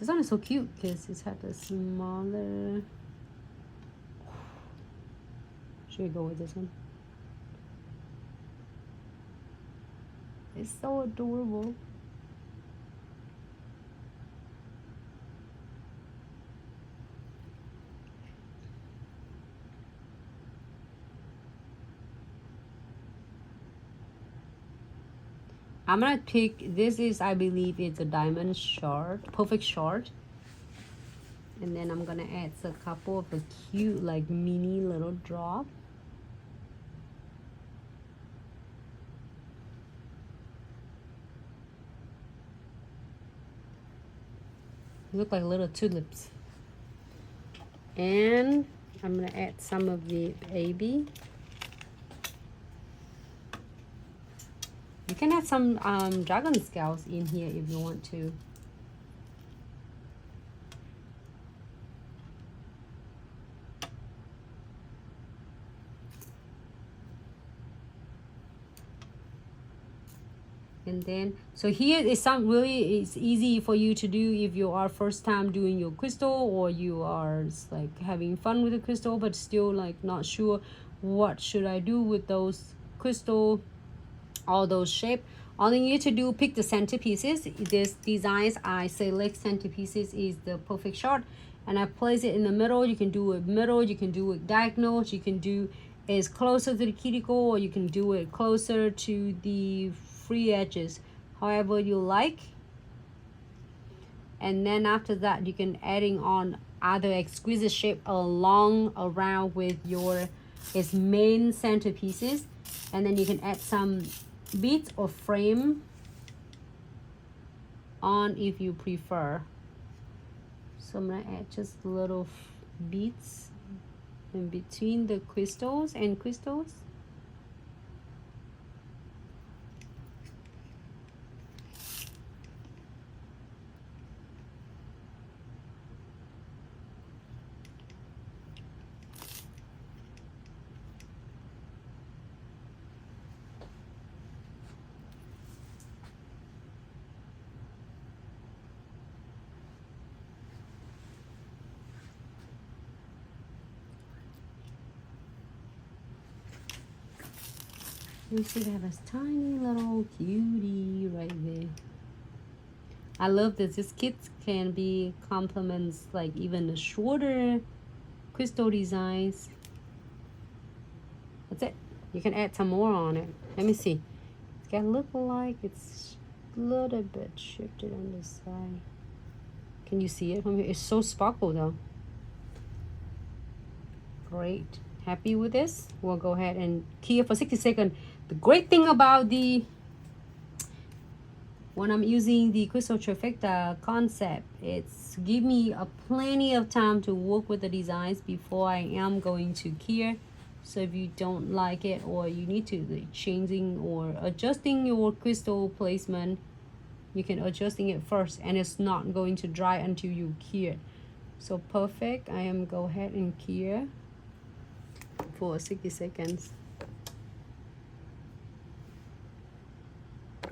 This one is so cute because it's had a smaller. Should we go with this one? It's so adorable. I'm gonna pick, this is, I believe it's a diamond shard, perfect shard. And then I'm gonna add a couple of a cute like mini little drop. Look like little tulips. And I'm gonna add some of the baby. You can add some dragon scales in here if you want to. And then, so here is some really, it's easy for you to do if you are first time doing your crystal, or you are like having fun with the crystal but still like not sure what should I do with those crystal, all those shape. All you need to do, pick the centerpieces. This designs, I select centerpieces is the perfect shot, and I place it in the middle. You can do it middle, you can do it diagonal, you can do is closer to the cuticle, or you can do it closer to the free edges, however you like. And then after that, you can adding on other exquisite shape along around with your its main centerpieces, and then you can add some beads or frame on if you prefer. So I'm gonna add just little beads in between the crystals and crystals. You see they have a tiny little cutie right there. I love this. This kit can be complements like even the shorter crystal designs. That's it. You can add some more on it. Let me see. It's got look like it's a little bit shifted on the side. Can you see it from here? It's so sparkle though. Great. Happy with this? We'll go ahead and key it for 60 seconds. The great thing about when I'm using the crystal trifecta concept, it's give me a plenty of time to work with the designs before I am going to key. So if you don't like it, or you need to like changing or adjusting your crystal placement, you can adjusting it first, and it's not going to dry until you key. So perfect. I am go ahead and key for 60 seconds.